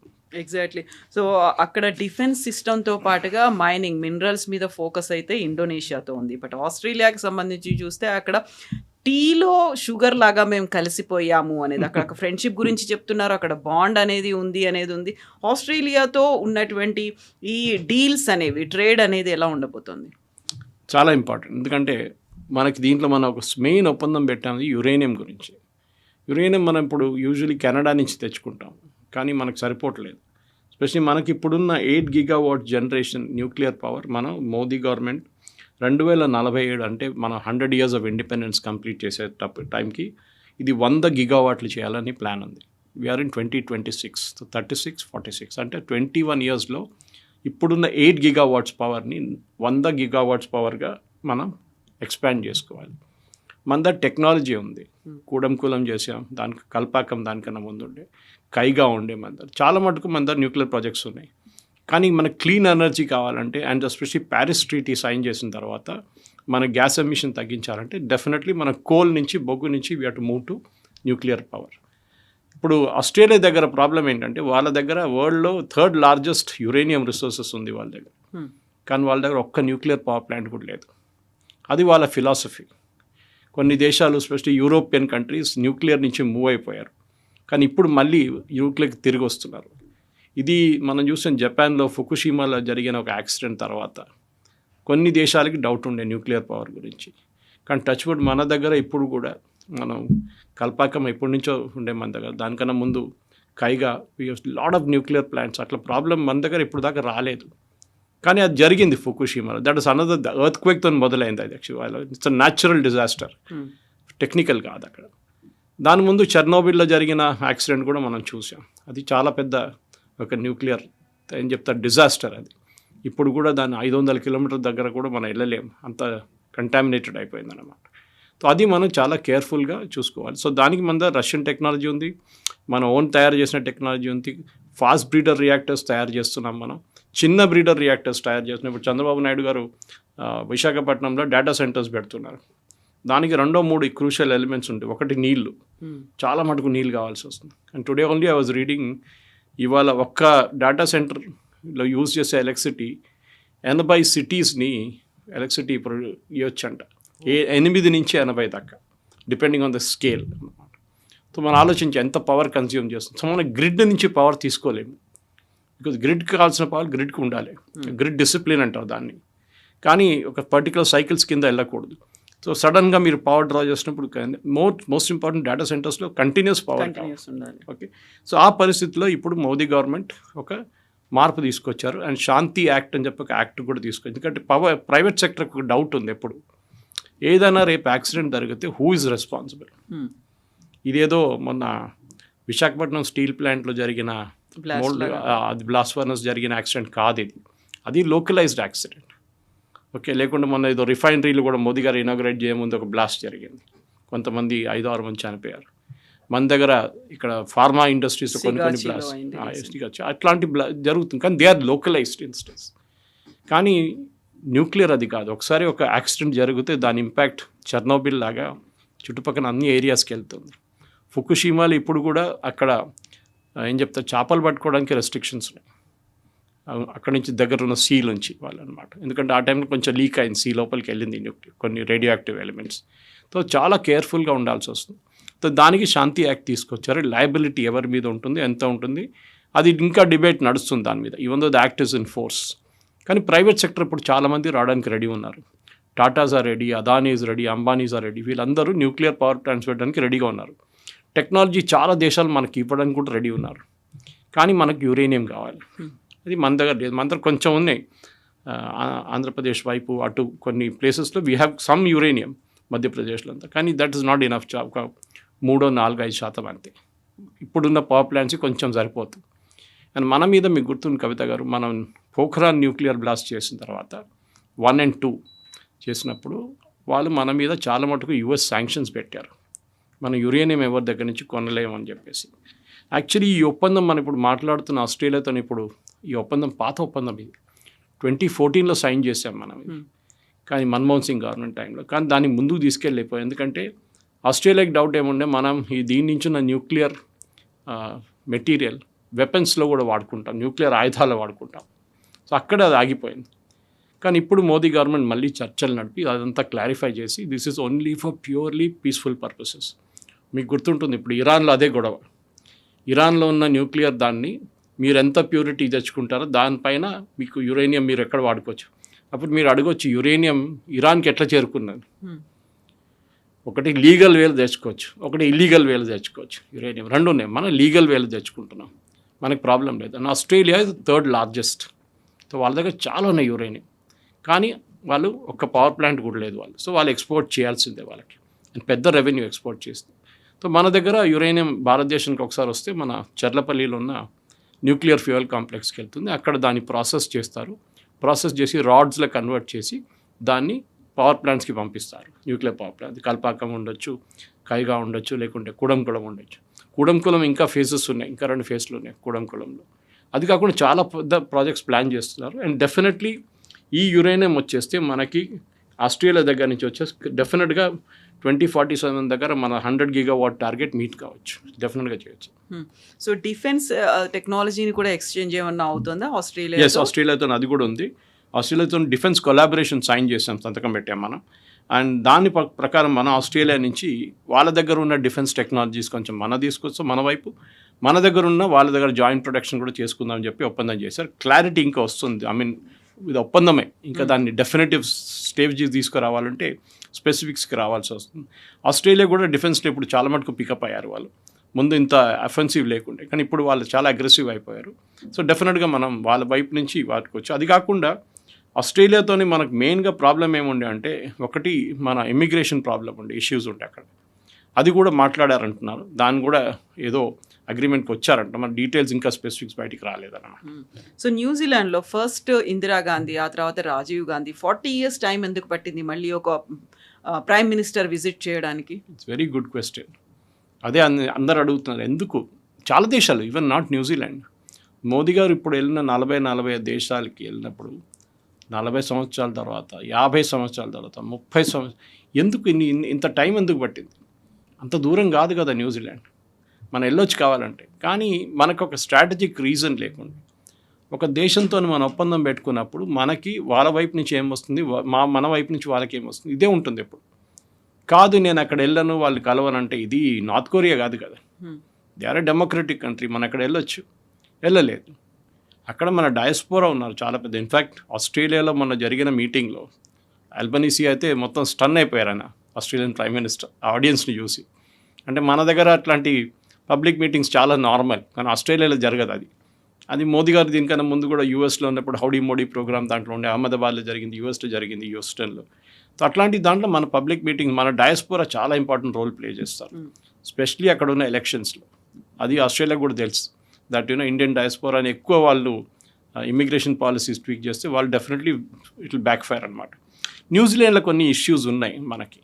B: ఎగ్జాక్ట్లీ. సో అక్కడ డిఫెన్స్ సిస్టమ్తో పాటుగా మైనింగ్ మినరల్స్ మీద ఫోకస్ అయితే ఇండోనేషియాతో ఉంది. బట్ ఆస్ట్రేలియాకి సంబంధించి చూస్తే అక్కడ టీలో షుగర్ లాగా మేము కలిసిపోయాము అనేది, అక్కడ ఫ్రెండ్షిప్ గురించి చెప్తున్నారు, అక్కడ బాండ్ అనేది ఉంది. ఆస్ట్రేలియాతో ఉన్నటువంటి ఈ డీల్స్ అనేవి, ట్రేడ్ అనేది ఎలా ఉండబోతుంది?
C: చాలా ఇంపార్టెంట్. ఎందుకంటే మనకి దీంట్లో మనం ఒక మెయిన్ ఒప్పందం పెట్టాము యురేనియం గురించి. యురేనియం మనం ఇప్పుడు యూజువలీ కెనడా నుంచి తెచ్చుకుంటాం, కానీ మనకు సరిపోవట్లేదు. ఎస్పెషలీ మనకి ఇప్పుడున్న 8 గిగావాట్ జనరేషన్ న్యూక్లియర్ పవర్ మనం మోదీ గవర్నమెంట్ 2047 అంటే మనం 100 years ఆఫ్ ఇండిపెండెన్స్ కంప్లీట్ చేసే టైంకి ఇది 100 గిగావాట్లు చేయాలని ప్లాన్ ఉంది. వీఆర్ ఇన్ 2026, 36, 46 అంటే 21 yearsలో ఇప్పుడున్న 8 గిగావాట్స్ పవర్ని 100 గిగావాట్స్ పవర్గా మనం ఎక్స్పాండ్ చేసుకోవాలి. మన దగ్గర టెక్నాలజీ ఉంది, కూలం చేసాం, దానికి కల్పాకం దానికన్నా ముందు ఉండే, కైగా ఉండే మన దగ్గర చాలా మటుకు మన దగ్గర న్యూక్లియర్ ప్రాజెక్ట్స్ ఉన్నాయి. కానీ మనకు క్లీన్ ఎనర్జీ కావాలంటే and especially Paris treaty sign చేసిన తర్వాత మన గ్యాస్ ఎమిషన్ తగ్గించాలంటే డెఫినెట్లీ మన కోల్ నుంచి బొగ్గు నుంచి we have to move to nuclear power. ఇప్పుడు ఆస్ట్రేలియా దగ్గర ప్రాబ్లం ఏంటంటే వాళ్ళ దగ్గర వరల్డ్లో 3rd largest యురేనియం రిసోర్సెస్ ఉంది వాళ్ళ దగ్గర, కానీ వాళ్ళ దగ్గర ఒక్క న్యూక్లియర్ పవర్ ప్లాంట్ కూడా లేదు. అది వాళ్ళ ఫిలాసఫీ. కొన్ని దేశాలు ఎస్పెషల్లీ యూరోపియన్ కంట్రీస్ న్యూక్లియర్ నుంచి మూవ్ అయిపోయారు, కానీ ఇప్పుడు మళ్ళీ న్యూక్లియర్కి తిరిగి వస్తున్నారు. ఇది మనం చూసిన జపాన్లో ఫుకుషిమాలో జరిగిన ఒక యాక్సిడెంట్ తర్వాత కొన్ని దేశాలకి డౌట్ ఉండే న్యూక్లియర్ పవర్ గురించి. కానీ టచ్వుడ్ మన దగ్గర ఇప్పుడు కూడా మనం కల్పాకం ఎప్పటి నుంచో ఉండే మన దగ్గర, దానికన్నా ముందు కైగా లాట్ ఆఫ్ న్యూక్లియర్ ప్లాంట్స్. అట్లా ప్రాబ్లం మన దగ్గర ఇప్పుడు దాకా రాలేదు, కానీ అది జరిగింది ఫుకుషిమాలో. దట్ ఇస్ అనదర్ ఎర్త్ క్వేక్తో మొదలైంది. అది actually it's a natural disaster, technical కాదు అక్కడ. దాని ముందు చెర్నోబిల్లో జరిగిన యాక్సిడెంట్ కూడా మనం చూసాం. అది చాలా పెద్ద ఒక న్యూక్లియర్ ఏం చెప్తారు డిజాస్టర్. అది ఇప్పుడు కూడా దాన్ని 500 kilometers దగ్గర కూడా మనం వెళ్ళలేము, అంత కంటామినేటెడ్ అయిపోయింది అన్నమాట. సో అది మనం చాలా కేర్ఫుల్గా చూసుకోవాలి. సో దానికి మన రష్యన్ టెక్నాలజీ ఉంది, మన ఓన్ తయారు చేసిన టెక్నాలజీ ఉంది. ఫాస్ట్ బ్రీడర్ రియాక్టర్స్ తయారు చేస్తున్నాం మనం, చిన్న బ్రీడర్ రియాక్టర్స్ తయారు చేస్తున్నాం. ఇప్పుడు చంద్రబాబు నాయుడు గారు విశాఖపట్నంలో డేటా సెంటర్స్ పెడుతున్నారు. దానికి 2-3 క్రూషియల్ ఎలిమెంట్స్ ఉంటాయి. ఒకటి నీళ్లు, చాలా మటుకు నీళ్ళు కావాల్సి వస్తుంది. And today only I was reading, ఇవాళ ఒక్క డేటా సెంటర్లో యూజ్ చేసే ఎలక్ట్రిసిటీ 80 cities-ని ఎలక్ట్రిసిటీ ఇవ్వచ్చంట. 8 నుంచి 80 దాకా డిపెండింగ్ ఆన్ ద స్కేల్ అన్నమాట. సో మనం ఆలోచించి ఎంత పవర్ కన్స్యూమ్ చేస్తుంది. సో మన గ్రిడ్ నుంచి పవర్ తీసుకోలేము, బికాజ్ గ్రిడ్కి కావాల్సిన పవర్ గ్రిడ్కి ఉండాలి. గ్రిడ్ డిసిప్లిన్ అంటారు దాన్ని, కానీ ఒక పర్టికులర్ సైకిల్స్ కింద వెళ్ళకూడదు. సో సడన్గా మీరు పవర్ డ్రా చేసినప్పుడు మోస్ట్ ఇంపార్టెంట్ డేటా సెంటర్స్లో కంటిన్యూస్ పవర్ ఉండాలి. ఓకే, సో ఆ పరిస్థితిలో ఇప్పుడు మోదీ గవర్నమెంట్ ఒక మార్పు తీసుకొచ్చారు. అండ్ శాంతి యాక్ట్ అని చెప్పి ఒక యాక్ట్ కూడా తీసుకొచ్చారు. ఎందుకంటే ప్రైవేట్ సెక్టర్కి ఒక డౌట్ ఉంది ఎప్పుడు, ఏదైనా రేపు యాక్సిడెంట్ జరిగితే హూ ఇస్ రెస్పాన్సిబుల్. ఇదేదో మొన్న విశాఖపట్నం స్టీల్ ప్లాంట్లో జరిగిన అది బ్లాస్ట్ ఫర్నస్ జరిగిన యాక్సిడెంట్ కాదు ఇది, అది లోకలైజ్డ్ యాక్సిడెంట్. ఓకే, లేకుండా మొన్న ఏదో రిఫైనరీలు కూడా మోదీ గారు ఇనాగ్రేట్ చేయముందు ఒక బ్లాస్ట్ జరిగింది, కొంతమంది 5-6 మంది చనిపోయారు. మన దగ్గర ఇక్కడ ఫార్మా ఇండస్ట్రీస్ కొన్ని బ్లాస్ట్ అట్లాంటి జరుగుతుంది, కానీ దే ఆర్ లోకలైజ్డ్ ఇన్స్టెన్స్. కానీ న్యూక్లియర్ అది కాదు. ఒకసారి ఒక యాక్సిడెంట్ జరిగితే దాని ఇంపాక్ట్ చెర్నోబిల్ లాగా చుట్టుపక్కల అన్ని ఏరియాస్కి వెళ్తుంది. ఫుకుషిమాలో ఇప్పుడు కూడా అక్కడ ఏం చెప్తారు, చేపలు పట్టుకోవడానికి రెస్ట్రిక్షన్స్ ఉన్నాయి అక్కడి నుంచి దగ్గర ఉన్న సీ నుంచి వాళ్ళు అనమాట. ఎందుకంటే ఆ టైంలో కొంచెం లీక్ అయింది, సీ లోపలికి వెళ్ళింది కొన్ని రేడియో యాక్టివ్ ఎలిమెంట్స్. సో చాలా కేర్ఫుల్గా ఉండాల్సి వస్తుంది. సో దానికి శాంతి యాక్ట్ తీసుకొచ్చారు. లయబిలిటీ ఎవరి మీద ఉంటుంది, ఎంత ఉంటుంది, అది ఇంకా డిబేట్ నడుస్తుంది దాని మీద, even though the act is in force. కానీ ప్రైవేట్ సెక్టర్ ఇప్పుడు చాలామంది రావడానికి రెడీ ఉన్నారు. Tatas are ready, Adanis ready, Ambanis are ready. వీళ్ళందరూ న్యూక్లియర్ పవర్ ప్లాంట్స్ పెట్టడానికి రెడీగా ఉన్నారు. టెక్నాలజీ చాలా దేశాలు మనకి ఇవ్వడానికి కూడా రెడీ ఉన్నారు. కానీ మనకు యురేనియం కావాలి, అది మన దగ్గర లేదు. మన దగ్గర కొంచెం ఉన్నాయి, ఆంధ్రప్రదేశ్ వైపు అటు కొన్ని ప్లేసెస్లో వీ హ్యావ్ సమ్ యురేనియం, మధ్యప్రదేశ్లో అంతా. కానీ దట్ ఈస్ నాట్ ఇనఫ్. ఒక 3-4-5% అంతే. ఇప్పుడున్న పవర్ ప్లాంట్స్ కొంచెం సరిపోతుంది. అండ్ మన మీద మీకు గుర్తుంది కవిత గారు, మనం పోఖ్రాన్ న్యూక్లియర్ బ్లాస్ట్ చేసిన తర్వాత 1 and 2 చేసినప్పుడు వాళ్ళు మన మీద చాలా మటుకు యుఎస్ శాంక్షన్స్ పెట్టారు. మనం యురేనియం ఎవరి దగ్గర నుంచి కొనలేమని చెప్పేసి. యాక్చువల్లీ ఈ ఒప్పందం మనం ఇప్పుడు మాట్లాడుతున్న ఆస్ట్రేలియాతో ఇప్పుడు ఈ ఒప్పందం పాత ఒప్పందం ఇది 2014లో సైన్ చేసాం మనం ఇది. కానీ మన్మోహన్ సింగ్ గవర్నమెంట్ టైంలో. కానీ దాన్ని ముందుకు తీసుకెళ్ళిపోయాం. ఎందుకంటే ఆస్ట్రేలియాకి డౌట్ ఏముండే మనం దీని నుంచి ఉన్న న్యూక్లియర్ మెటీరియల్ వెపన్స్లో కూడా వాడుకుంటాం, న్యూక్లియర్ ఆయుధాలు వాడుకుంటాం. సో అక్కడ అది ఆగిపోయింది. కానీ ఇప్పుడు మోదీ గవర్నమెంట్ మళ్ళీ చర్చలు నడిపి అదంతా క్లారిఫై చేసి this is only for purely peaceful purposes. మీకు గుర్తుంటుంది ఇప్పుడు ఇరాన్లో అదే గొడవ. ఇరాన్లో ఉన్న న్యూక్లియర్ దాన్ని మీరు ఎంత ప్యూరిటీ తెచ్చుకుంటారో దానిపైన మీకు యురేనియం మీరు ఎక్కడ వాడుకోవచ్చు. అప్పుడు మీరు అడగొచ్చు యురేనియం ఇరాన్కి ఎట్లా చేరుకున్నది. ఒకటి లీగల్ వేలు తెచ్చుకోవచ్చు, ఒకటి ఇల్లీగల్ వేలు తెచ్చుకోవచ్చు. యురేనియం రెండు ఉన్నాయి. మనం లీగల్ వేలు తెచ్చుకుంటున్నాం, మనకు ప్రాబ్లం లేదు. And Australia is 3rd largest. So వాళ్ళ దగ్గర చాలా ఉన్నాయి యురేనియం. కానీ వాళ్ళు ఒక్క పవర్ ప్లాంట్ కూడా లేదు వాళ్ళు. సో వాళ్ళు ఎక్స్పోర్ట్ చేయాల్సిందే వాళ్ళకి, అండ్ పెద్ద రెవెన్యూ ఎక్స్పోర్ట్ చేస్తే. సో మన దగ్గర యురేనియం భారతదేశానికి ఒకసారి వస్తే మన చర్లపల్లిలో ఉన్న న్యూక్లియర్ ఫ్యూయల్ కాంప్లెక్స్కి వెళ్తుంది. అక్కడ దాన్ని ప్రాసెస్ చేస్తారు. ప్రాసెస్ చేసి రాడ్స్లో కన్వర్ట్ చేసి దాన్ని పవర్ ప్లాంట్స్కి పంపిస్తారు. న్యూక్లియర్ పవర్ ప్లాంట్ కల్పాకం ఉండొచ్చు, కైగా ఉండొచ్చు, లేకుంటే కూడంకుళం ఉండొచ్చు. కూడంకుళం ఇంకా ఫేజెస్ ఉన్నాయి, ఇంకా 2 ఫేజ్లు ఉన్నాయి కూడంకుళంలో. అది కాకుండా చాలా పెద్ద ప్రాజెక్ట్స్ ప్లాన్ చేస్తున్నారు. అండ్ డెఫినెట్లీ ఈ యురేనియం వచ్చేస్తే మనకి ఆస్ట్రేలియా దగ్గర నుంచి వచ్చేసి డెఫినెట్గా 2047 దగ్గర మన 100 GW టార్గెట్ మీట్ కావచ్చు, డెఫినెట్గా చేయొచ్చు.
B: సో డిఫెన్స్ టెక్నాలజీని కూడా ఎక్స్చేంజ్ ఏమన్నా అవుతుందా ఆస్ట్రేలియా?
C: ఎస్, ఆస్ట్రేలియాతో అది కూడా ఉంది. ఆస్ట్రేలియాతో డిఫెన్స్ కొలాబరేషన్ సైన్ చేసాం, సంతకం పెట్టాం మనం. అండ్ దాని ప్రకారం మన ఆస్ట్రేలియా నుంచి వాళ్ళ దగ్గర ఉన్న డిఫెన్స్ టెక్నాలజీస్ కొంచెం మన తీసుకొస్తాం, మన వైపు మన దగ్గర ఉన్న వాళ్ళ దగ్గర జాయింట్ ప్రొడక్షన్ కూడా చేసుకుందామని చెప్పి ఒప్పందం చేశారు. క్లారిటీ ఇంకా వస్తుంది. ఐ మీన్ ఇది ఒప్పందమే, ఇంకా దాన్ని డెఫినెటివ్ స్టేజ్ తీసుకురావాలంటే స్పెసిఫిక్స్కి రావాల్సి వస్తుంది. ఆస్ట్రేలియా కూడా డిఫెన్స్లో ఇప్పుడు చాలా మటుకు పికప్ అయ్యారు. వాళ్ళు ముందు ఇంత అఫెన్సివ్ లేకుండే, కానీ ఇప్పుడు వాళ్ళు చాలా అగ్రెసివ్ అయిపోయారు. సో డెఫినెట్గా మనం వాళ్ళ వైపు నుంచి వాడుకోవచ్చు. అది కాకుండా ఆస్ట్రేలియాతోని మనకు మెయిన్గా ప్రాబ్లం ఏముండే అంటే ఒకటి మన ఇమిగ్రేషన్ ప్రాబ్లం ఉండే, ఇష్యూస్ ఉండే అక్కడ. అది కూడా మాట్లాడారంటున్నారు. దాన్ని కూడా ఏదో అగ్రిమెంట్కి వచ్చారంట. మన డీటెయిల్స్ ఇంకా స్పెసిఫిక్స్ బయటికి రాలేదన్నమాట.
B: సో న్యూజిలాండ్లో ఫస్ట్ ఇందిరాగాంధీ, ఆ తర్వాత రాజీవ్ గాంధీ 40 years టైం ఎందుకు పట్టింది మళ్ళీ ఒక ప్రైమ్ మినిస్టర్ విజిట్ చేయడానికి?
C: It's very good question. అదే అందరు అడుగుతున్నారు ఎందుకు. చాలా దేశాలు, ఈవెన్ నాట్ న్యూజిలాండ్. మోదీ గారు ఇప్పుడు వెళ్ళిన 40 దేశాలకి వెళ్ళినప్పుడు 40 సంవత్సరాల తర్వాత, 50 సంవత్సరాల తర్వాత, 30 సంవత్సరాలు ఎందుకు ఇంత టైం ఎందుకు పట్టింది? అంత దూరం కాదు కదా న్యూజిలాండ్, మనం వెళ్ళొచ్చు కావాలంటే. కానీ మనకు ఒక స్ట్రాటజిక్ రీజన్ లేకుండా ఒక దేశంతో మనం ఒప్పందం పెట్టుకున్నప్పుడు మనకి వాళ్ళ వైపు నుంచి ఏమొస్తుంది, మన వైపు నుంచి వాళ్ళకి ఏమొస్తుంది, ఇదే ఉంటుంది ఎప్పుడు. కాదు నేను అక్కడ వెళ్ళను, వాళ్ళు కలవనంటే ఇది నార్త్ కొరియా కాదు కదా. They are a democratic country, మనం అక్కడ వెళ్ళొచ్చు. వెళ్ళలేదు. అక్కడ మన డయాస్పోరా ఉన్నారు చాలా పెద్ద. ఇన్ఫ్యాక్ట్ ఆస్ట్రేలియాలో మొన్న జరిగిన మీటింగ్లో అల్బనీసీ అయితే మొత్తం స్టన్ అయిపోయారు ఆయన, ఆస్ట్రేలియన్ ప్రైమ్ మినిస్టర్ ఆడియన్స్ని చూసి. అంటే మన దగ్గర అట్లాంటి పబ్లిక్ మీటింగ్స్ చాలా నార్మల్, కానీ ఆస్ట్రేలియాలో జరగదు అది. అది మోదీ గారు దీనికన్నా ముందు కూడా యూఎస్లో ఉన్నప్పుడు హౌడీ మోడీ ప్రోగ్రామ్ దాంట్లో ఉండే, అహ్మదాబాద్లో జరిగింది, యూఎస్లో జరిగింది, హ్యూస్టన్లో. సో అట్లాంటి దాంట్లో మన పబ్లిక్ మీటింగ్, మన డయాస్పోరా చాలా ఇంపార్టెంట్ రోల్ ప్లే చేస్తారు, స్పెషలీ అక్కడ ఉన్న ఎలక్షన్స్లో. అది ఆస్ట్రేలియా కూడా తెలుసు దట్ ఇండియన్ డయాస్పోరాని ఎక్కువ వాళ్ళు ఇమిగ్రేషన్ పాలసీస్ ట్వీక్ చేస్తే వాళ్ళు definitely it will back fire అనమాట. న్యూజిలాండ్లో కొన్ని ఇష్యూస్ ఉన్నాయి మనకి.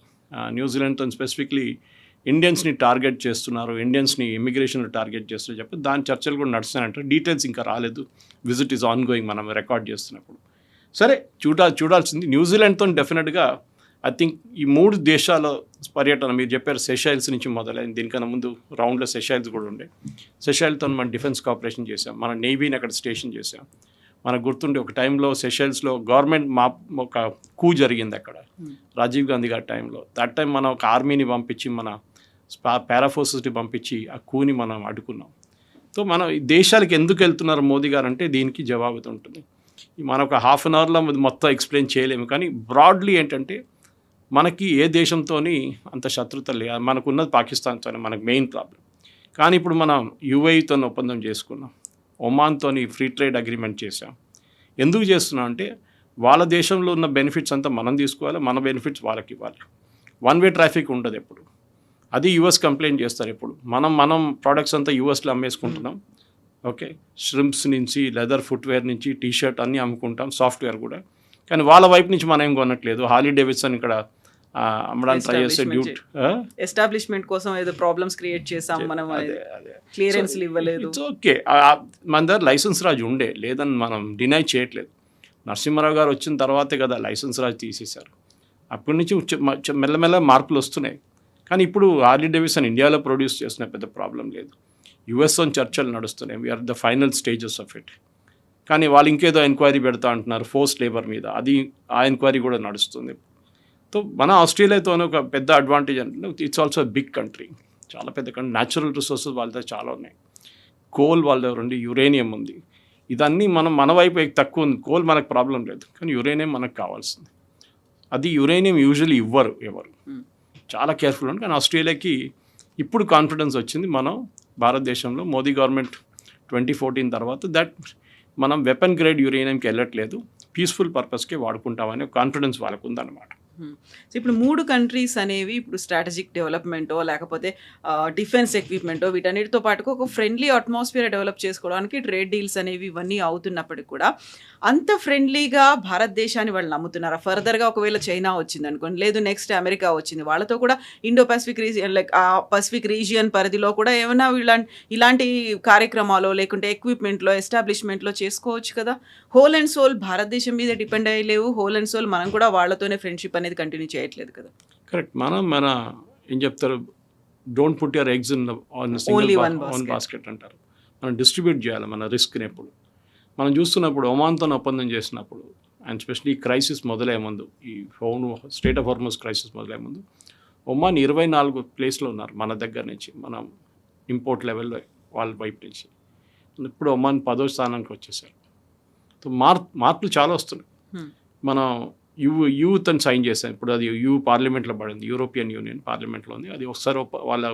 C: న్యూజిలాండ్తో స్పెసిఫిక్లీ ఇండియన్స్ని టార్గెట్ చేస్తున్నారు, ఇండియన్స్ని ఇమిగ్రేషన్లో టార్గెట్ చేస్తున్నారు చెప్పి దాని చర్చలు కూడా నడుస్తాయంటారు. డీటెయిల్స్ ఇంకా రాలేదు, విజిట్ ఈజ్ ఆన్ గోయింగ్ మనం రికార్డ్ చేస్తున్నప్పుడు. సరే చూడాల్సింది. న్యూజిలాండ్తో డెఫినెట్గా ఐ థింక్ ఈ 3 దేశాల పర్యటన మీరు చెప్పారు, సెషైల్స్ నుంచి మొదలైంది. దీనికన్నా ముందు రౌండ్లో సెషైల్స్ కూడా ఉండే. సెషైల్తో మనం డిఫెన్స్ కోఆపరేషన్ చేసాం, మన నేవీని అక్కడ స్టేషన్ చేసాం. మనకు గుర్తుండే ఒక టైంలో సెషైల్స్లో గవర్నమెంట్ ఒక కూ జరిగింది అక్కడ రాజీవ్ గాంధీ గారి టైంలో. దట్ టైం మనం ఒక ఆర్మీని పంపించి, మన పారాఫోర్సెస్ని పంపించి ఆ కూని మనం అడ్డుకున్నాం. సో మనం ఈ దేశాలకు ఎందుకు వెళ్తున్నారు మోదీ గారు అంటే దీనికి జవాబు ఉంటుంది. మనం ఒక హాఫ్ అన్ అవర్లో మొత్తం ఎక్స్ప్లెయిన్ చేయలేము, కానీ బ్రాడ్లీ ఏంటంటే మనకి ఏ దేశంతో అంత శత్రుత లేదు. మనకున్నది పాకిస్తాన్తోనే మనకు మెయిన్ ప్రాబ్లం. కానీ ఇప్పుడు మనం యుఏఈతో ఒప్పందం చేసుకున్నాం, ఒమాన్తో ఫ్రీ ట్రేడ్ అగ్రిమెంట్ చేసాం. ఎందుకు చేస్తున్నాం అంటే వాళ్ళ దేశంలో ఉన్న బెనిఫిట్స్ అంతా మనం తీసుకోవాలి, మన బెనిఫిట్స్ వాళ్ళకి ఇవ్వాలి. 1 వే ట్రాఫిక్ ఉండదు ఎప్పుడు. అది యూఎస్ కంప్లైంట్ చేస్తారు ఎప్పుడు. మనం ప్రోడక్ట్స్ అంతా యూఎస్లో అమ్మేసుకుంటున్నాం, ఓకే, ష్రింప్స్ నుంచి లెదర్ ఫుట్వేర్ నుంచి టీ షర్ట్ అన్నీ అమ్ముకుంటాం, సాఫ్ట్వేర్ కూడా. కానీ వాళ్ళ వైపు నుంచి మనం ఏం కొనట్లేదు. హార్లీ డేవిడ్సన్ ఇక్కడ అమ్మడానికి ట్రై చేసే
B: ఎస్టాబ్లిష్మెంట్ కోసం ఏదో ప్రాబ్లమ్స్ క్రియేట్ చేసాం మనం, క్లియరెన్స్ ఇవ్వలేదు.
C: ఇట్స్ ఓకే, మన దగ్గర లైసెన్స్ రాజు ఉండే, లేదని మనం డినై చేయట్లేదు. నరసింహారావు గారు వచ్చిన తర్వాతే కదా లైసెన్స్ రాజు తీసేశారు. అప్పటి నుంచి మెల్లమెల్ల మార్పులు వస్తున్నాయి. కానీ ఇప్పుడు హార్లీ డేవిడ్సన్ ఇండియాలో ప్రొడ్యూస్ చేసిన పెద్ద ప్రాబ్లం లేదు. యుఎస్తో చర్చలు నడుస్తున్నాయి, we are the final stages of it. కానీ వాళ్ళు ఇంకేదో ఎంక్వైరీ పెడతా అంటున్నారు ఫోర్స్ లేబర్ మీద, అది ఆ ఎంక్వైరీ కూడా నడుస్తుంది. సో మన ఆస్ట్రేలియాతోనే ఒక పెద్ద అడ్వాంటేజ్ అంటే ఇట్స్ ఆల్సో బిగ్ కంట్రీ, చాలా పెద్ద కంట్రీ. న్యాచురల్ రిసోర్సెస్ వాళ్ళ దగ్గర చాలా ఉన్నాయి. కోల్ వాళ్ళ దగ్గర ఉంది, యురేనియం ఉంది. ఇదన్నీ మన వైపు తక్కువ ఉంది. కోల్ మనకు ప్రాబ్లం లేదు, కానీ యురేనియం మనకు కావాల్సింది. అది యురేనియం యూజువల్లీ ఇవ్వరు ఎవరు, చాలా కేర్ఫుల్ ఉంది. కానీ ఆస్ట్రేలియాకి ఇప్పుడు కాన్ఫిడెన్స్ వచ్చింది. మనం భారతదేశంలో మోదీ గవర్నమెంట్ 2014 తర్వాత దట్ మనం వెపన్ గ్రేడ్ యురేనియంకి వెళ్ళట్లేదు, పీస్ఫుల్ పర్పస్కే వాడుకుంటామనే కాన్ఫిడెన్స్ వాళ్ళకు ఉందన్నమాట.
B: సో ఇప్పుడు 3 కంట్రీస్ అనేవి ఇప్పుడు స్ట్రాటజిక్ డెవలప్మెంటో లేకపోతే డిఫెన్స్ ఎక్విప్మెంటో వీటన్నిటితో పాటుగా ఒక ఫ్రెండ్లీ అట్మాస్ఫియర్ డెవలప్ చేసుకోవడానికి ట్రేడ్ డీల్స్ అనేవి ఇవన్నీ అవుతున్నప్పటికీ కూడా అంత ఫ్రెండ్లీగా భారతదేశాన్ని వాళ్ళు నమ్ముతున్నారా? ఫర్దర్గా ఒకవేళ చైనా వచ్చింది అనుకోండి, లేదు నెక్స్ట్ అమెరికా వచ్చింది, వాళ్ళతో కూడా ఇండో పసిఫిక్ రీజియన్ లైక్ ఆ పసిఫిక్ రీజియన్ పరిధిలో కూడా ఏమైనా ఇలాంటి కార్యక్రమాలు లేకుంటే ఎక్విప్మెంట్లో ఎస్టాబ్లిష్మెంట్లో చేసుకోవచ్చు కదా. హోల్ అండ్ సోల్ భారతదేశం మీద డిపెండ్ అయ్యలేవు, హోల్ అండ్ సోల్ మనం కూడా వాళ్ళతోనే ఫ్రెండ్షిప్ అనేది కంటిన్యూ చేయట్లేదు కదా.
C: కరెక్ట్. మన ఏం చెప్తారు, don't put your eggs in
B: Only one
C: basket అంటారు. మనం డిస్ట్రిబ్యూట్ చేయాలి మన రిస్క్ని. ఎప్పుడు మనం చూస్తున్నప్పుడు ఒమాన్తో ఒప్పందం చేసినప్పుడు, అండ్ స్పెషల్లీ ఈ క్రైసిస్ మొదలయ్యే ముందు, ఈ స్టేట్ ఆఫ్ హార్మోస్ క్రైసిస్ మొదలయ్యే ముందు, ఒమాన్ 24 ప్లేస్లో ఉన్నారు మన దగ్గర నుంచి, మనం ఇంపోర్ట్ లెవెల్లో వాళ్ళ వైపు నుంచి. ఇప్పుడు ఒమాన్ 10వ స్థానానికి వచ్చేసారు. సో మార్పులు చాలా వస్తున్నాయి. మనం యూత్ అని సైన్ చేశాను, ఇప్పుడు అది పార్లమెంట్లో పడింది, యూరోపియన్ యూనియన్ పార్లమెంట్లో ఉంది. అది ఒకసారి వాళ్ళ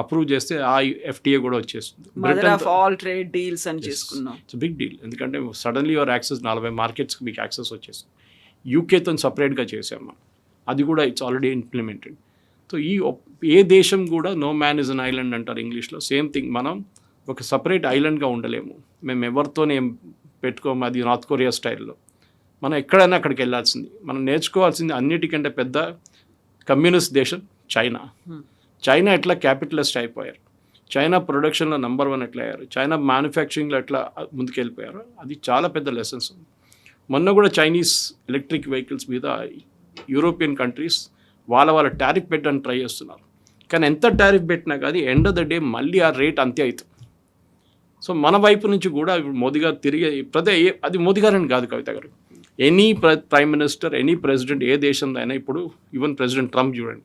C: అప్రూవ్ చేస్తే ఆ ఎఫ్టీఏ కూడా వచ్చేస్తుంది. ఇట్స్ బిగ్ డీల్, ఎందుకంటే సడన్లీ యువర్ యాక్సెస్ 40 మార్కెట్స్కి మీకు యాక్సెస్ వచ్చేస్తుంది. యూకేతో సపరేట్గా చేసాం మనం, అది కూడా ఇట్స్ ఆల్రెడీ ఇంప్లిమెంటెడ్. సో ఏ దేశం కూడా no man is an island అంటారు ఇంగ్లీష్లో, సేమ్ థింగ్. మనం ఒక సపరేట్ ఐలాండ్గా ఉండలేము, మేము ఎవరితోనే పెట్టుకోము. అది నార్త్ కొరియా స్టైల్లో మనం ఎక్కడైనా అక్కడికి వెళ్ళాల్సింది. మనం నేర్చుకోవాల్సింది అన్నిటికంటే పెద్ద కమ్యూనిస్ట్ దేశం చైనా. చైనా ఎట్లా క్యాపిటలిస్ట్ అయిపోయారు, చైనా ప్రొడక్షన్లో నెంబర్ 1 ఎట్లా అయ్యారు, చైనా మ్యానుఫ్యాక్చరింగ్లో ఎట్లా ముందుకెళ్ళిపోయారు, అది చాలా పెద్ద లెసన్స్ ఉంది. మొన్న కూడా చైనీస్ ఎలక్ట్రిక్ వెహికల్స్ మీద యూరోపియన్ కంట్రీస్ వాళ్ళ టారిఫ్ పెట్టడానికి ట్రై చేస్తున్నారు. కానీ ఎంత టారిఫ్ పెట్టినా కానీ ఎండ్ ఆఫ్ ద డే మళ్ళీ ఆ రేట్ అంతే అవుతుంది. సో మన వైపు నుంచి కూడా మోదీ గారు తిరిగి అది మోదీ గారు అని కాదు, కవిత గారు, any prime minister, any president, ఏ దేశంలో అయినా, ఇప్పుడు ఈవెన్ ప్రెసిడెంట్ ట్రంప్ చూడండి,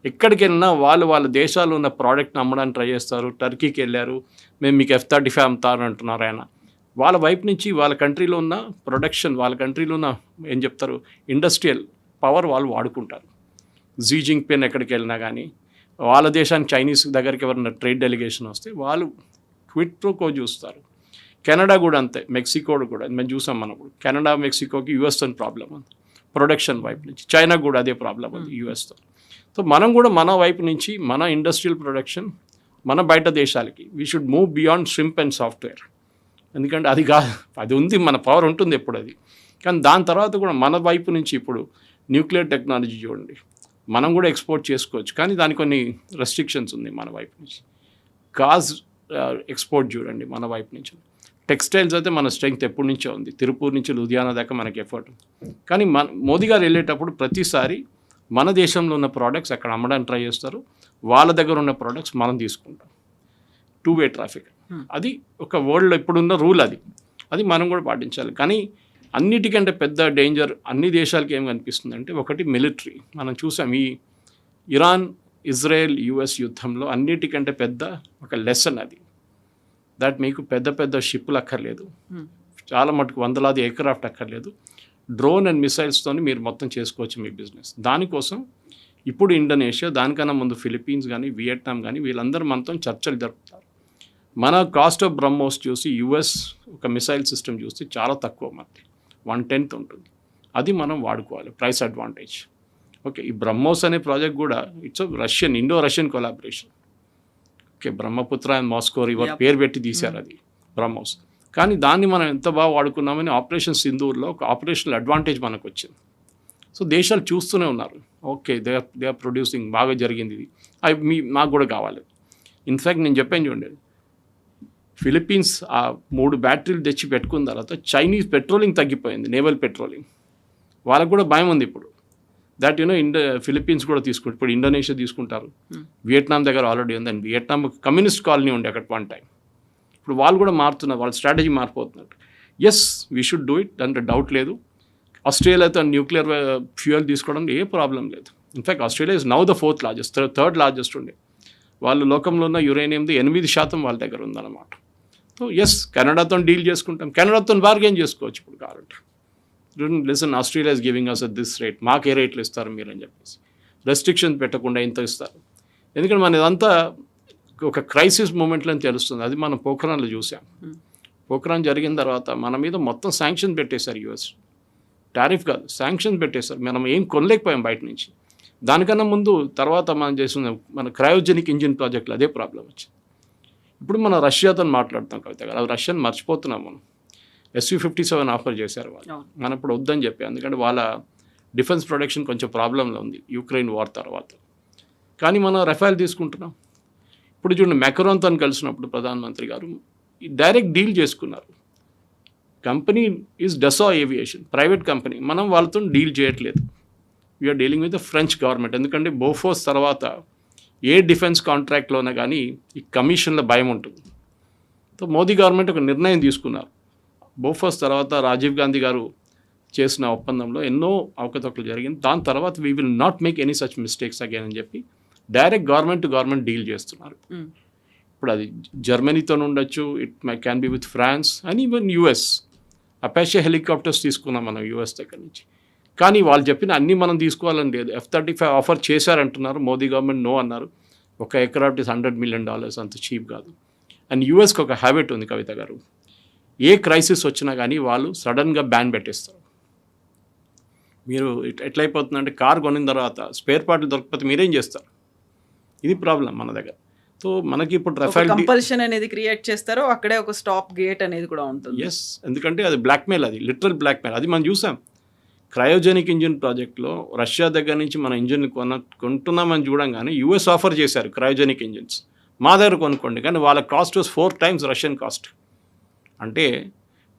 C: ఎక్కడికి వెళ్ళినా వాళ్ళ దేశాల్లో ఉన్న ప్రోడక్ట్ని అమ్మడానికి ట్రై చేస్తారు. టర్కీకి వెళ్ళారు, మేము మీకు F-35 అమ్ముతారు అంటున్నారు ఆయన. వాళ్ళ వైపు నుంచి వాళ్ళ కంట్రీలో ఉన్న ప్రొడక్షన్, వాళ్ళ కంట్రీలో ఉన్న ఏం చెప్తారు ఇండస్ట్రియల్ పవర్ వాళ్ళు వాడుకుంటారు. జీ జింగ్పిన్ ఎక్కడికి వెళ్ళినా కానీ, వాళ్ళ దేశానికి చైనీస్ దగ్గరికి ఎవరైనా ట్రేడ్ డెలిగేషన్ వస్తే వాళ్ళు క్విట్ ప్రోకో చూస్తారు. కెనడా కూడా అంతే, మెక్సికో కూడా మేము చూసాం. మనప్పుడు కెనడా మెక్సికోకి యుఎస్తో ప్రాబ్లం ఉంది ప్రొడక్షన్ వైపు నుంచి, చైనా కూడా అదే ప్రాబ్లం ఉంది యుఎస్తో. సో మనం కూడా మన వైపు నుంచి మన ఇండస్ట్రియల్ ప్రొడక్షన్ మన బయట దేశాలకి we should move beyond shrimp and software. ఎందుకంటే అది ఉంది, మన పవర్ ఉంటుంది ఎప్పుడు అది. కానీ దాని తర్వాత కూడా మన వైపు నుంచి ఇప్పుడు న్యూక్లియర్ టెక్నాలజీ చూడండి, మనం కూడా ఎక్స్పోర్ట్ చేసుకోవచ్చు, కానీ దానికి కొన్ని రెస్ట్రిక్షన్స్ ఉంది మన వైపు నుంచి. గాజ్ ఎక్స్పోర్ట్ చూడండి మన వైపు నుంచి. టెక్స్టైల్స్ అయితే మన స్ట్రెంగ్త్ ఎప్పటి నుంచో ఉంది, తిరుపూర్ నుంచి లూధియానా దాకా మనకి ఎఫర్ట్ ఉంది. కానీ మోదీ గారు వెళ్ళేటప్పుడు ప్రతిసారి మన దేశంలో ఉన్న ప్రోడక్ట్స్ అక్కడ అమ్మడానికి ట్రై చేస్తారు, వాళ్ళ దగ్గర ఉన్న ప్రోడక్ట్స్ మనం తీసుకుంటాం. 2-way ట్రాఫిక్ అది ఒక వరల్డ్లో ఇప్పుడున్న రూల్, అది మనం కూడా పాటించాలి. కానీ అన్నిటికంటే పెద్ద డేంజర్ అన్ని దేశాలకి ఏం కనిపిస్తుంది అంటే, ఒకటి మిలిటరీ. మనం చూసాం ఈ ఇరాన్, ఇజ్రాయెల్, యుఎస్ యుద్ధంలో అన్నిటికంటే పెద్ద ఒక లెసన్ అది. దట్ మీకు పెద్ద షిప్పులు అక్కర్లేదు, చాలా మటుకు వందలాది ఎయిర్క్రాఫ్ట్ అక్కర్లేదు, డ్రోన్ అండ్ మిసైల్స్తో మీరు మొత్తం చేసుకోవచ్చు మీ బిజినెస్. దానికోసం ఇప్పుడు ఇండోనేషియా, దానికన్నా ముందు ఫిలిప్పీన్స్ కానీ వియట్నాం కానీ వీళ్ళందరూ మనతో చర్చలు జరుపుతారు. మన కాస్ట్ ఆఫ్ బ్రహ్మోస్ చూసి యుఎస్ ఒక మిసైల్ సిస్టమ్ చూస్తే చాలా తక్కువ, మనకి 1/10 ఉంటుంది. అది మనం వాడుకోవాలి, ప్రైస్ అడ్వాంటేజ్. ఓకే, ఈ బ్రహ్మోస్ అనే ప్రాజెక్ట్ కూడా it's Indo Russian collaboration. Okay, Brahmaputra and Moscow river పేరు పెట్టి తీశారు. అది బ్రహ్మోస్. కానీ దాన్ని మనం ఎంత బాగా వాడుకున్నామని ఆపరేషన్ సింధూర్లో ఒక ఆపరేషనల్ అడ్వాంటేజ్ మనకు వచ్చింది. సో దేశాలు చూస్తూనే ఉన్నారు, ఓకే దే ఆర్ ప్రొడ్యూసింగ్, బాగా జరిగింది ఇది, అవి నాకు కూడా కావాలి. ఇన్ఫ్యాక్ట్ నేను చెప్పాను చూడండి, ఫిలిప్పీన్స్ ఆ 3 బ్యాటరీలు తెచ్చి పెట్టుకున్న తర్వాత చైనీస్ పెట్రోలింగ్ తగ్గిపోయింది, నేవల్ పెట్రోలింగ్. వాళ్ళకు కూడా భయం ఉంది ఇప్పుడు దట్ ఫిలిప్పీన్స్ కూడా తీసుకుంటారు, ఇప్పుడు ఇండోనేషియా తీసుకుంటారు, వియట్నాం దగ్గర ఆల్రెడీ ఉంది. అండ్ వియట్నాం కమ్యూనిస్ట్ కాలనీ ఉండే అక్కడ వన్ టైం. ఇప్పుడు వాళ్ళు కూడా మారుతున్నారు, వాళ్ళ స్ట్రాటజీ మారిపోతున్నారు. Yes we should do it, దాంట్లో డౌట్ లేదు. ఆస్ట్రేలియాతో న్యూక్లియర్ ఫ్యూయల్ తీసుకోవడం ఏ ప్రాబ్లం లేదు. In fact Australia is now the 4th largest, 3rd largest ఉండే. వాళ్ళు లోకంలో ఉన్న యురేనియంది 8% వాళ్ళ దగ్గర ఉందన్నమాట. సో ఎస్ కెనడాతో డీల్ చేసుకుంటాం, కెనడాతో బార్గెన్ చేసుకోవచ్చు ఇప్పుడు కావాలంటే. Listen, Australia is giving us at this rate, మాకు ఏ రేట్లు ఇస్తారు మీరు అని చెప్పేసి రెస్ట్రిక్షన్ పెట్టకుండా ఇంత ఇస్తారు. ఎందుకంటే మన ఇదంతా ఒక క్రైసిస్ మూమెంట్లో అని తెలుస్తుంది. అది మనం పోఖ్రాన్లో చూసాం. పోఖ్రాన్ జరిగిన తర్వాత మన మీద మొత్తం శాంక్షన్ పెట్టేశారు యూఎస్. టారిఫ్ కాదు, శాంక్షన్ పెట్టేశారు. మనం ఏం కొనలేకపోయాం బయట నుంచి. దానికన్నా ముందు తర్వాత మనం చేసిన మన క్రయోజెనిక్ ఇంజిన్ ప్రాజెక్టులో అదే ప్రాబ్లం వచ్చింది. ఇప్పుడు మనం రష్యాతో మాట్లాడుతాం కవిత గారు, అది రష్యాని మర్చిపోతున్నాం మనం. SU-57 ఆఫర్ చేశారు వాళ్ళు, మనం ఇప్పుడు వద్దని చెప్పి, ఎందుకంటే వాళ్ళ డిఫెన్స్ ప్రొడక్షన్ కొంచెం ప్రాబ్లంలో ఉంది యుక్రెయిన్ వార్ తర్వాత. కానీ మనం రఫేల్ తీసుకుంటున్నాం. ఇప్పుడు చూడండి, మెక్రాన్తో కలిసినప్పుడు ప్రధానమంత్రి గారు డైరెక్ట్ డీల్ చేసుకున్నారు. Company is Dassault aviation, private company. మనం వాళ్ళతో డీల్ చేయట్లేదు, we are dealing with the French government. ఎందుకంటే బోఫోర్స్ తర్వాత ఏ డిఫెన్స్ కాంట్రాక్ట్లోనే కానీ ఈ కమిషన్ల భయం ఉంటుంది. సో మోదీ గవర్నమెంట్ ఒక నిర్ణయం తీసుకున్నారు. బోఫోర్స్ తర్వాత రాజీవ్ గాంధీ గారు చేసిన ఒప్పందంలో ఎన్నో అవకతవకలు జరిగింది. దాని తర్వాత we will not make any such mistakes again అని చెప్పి direct government to government deal చేస్తున్నారు. ఇప్పుడు అది జర్మనీతో ఉండొచ్చు, it can be with France and even US. Apache helicopters తీసుకున్నాం మనం యుఎస్ దగ్గర నుంచి. కానీ వాళ్ళు చెప్పిన అన్నీ మనం తీసుకోవాలని లేదు. F-35 ఆఫర్ చేశారంటున్నారు, మోదీ గవర్నమెంట్ నో అన్నారు. ఒక ఎయిర్క్రాఫ్ట్ ఇస్ $100 million, అంత చీప్ కాదు. అండ్ యూఎస్కి ఒక హ్యాబిట్ ఉంది కవిత గారు, ఏ క్రైసిస్ వచ్చినా కానీ వాళ్ళు సడన్గా బ్యాన్ పెట్టేస్తారు. మీరు ఎట్లయిపోతుందంటే కార్ కొనిన తర్వాత స్పేర్ పార్ట్లు దొరకకపోతే మీరేం చేస్తారు? ఇది ప్రాబ్లం మన దగ్గర. సో మనకి ఇప్పుడు రఫేల్
B: కంపల్షన్ అనేది క్రియేట్ చేస్తారో అక్కడే ఒక స్టాప్ గేట్ అనేది కూడా ఉంటుంది.
C: ఎస్, ఎందుకంటే అది బ్లాక్మెయిల్, అది లిటరల్ బ్లాక్మెయిల్. అది మనం చూసాం క్రయోజెనిక్ ఇంజిన్ ప్రాజెక్ట్లో. రష్యా దగ్గర నుంచి మన ఇంజిన్ కొంటున్నామని చూడంగానే యూఎస్ ఆఫర్ చేశారు క్రయోజెనిక్ ఇంజిన్స్, మా దగ్గర కొనుక్కోండి. కానీ వాళ్ళ cost was 4 times Russian cost. అంటే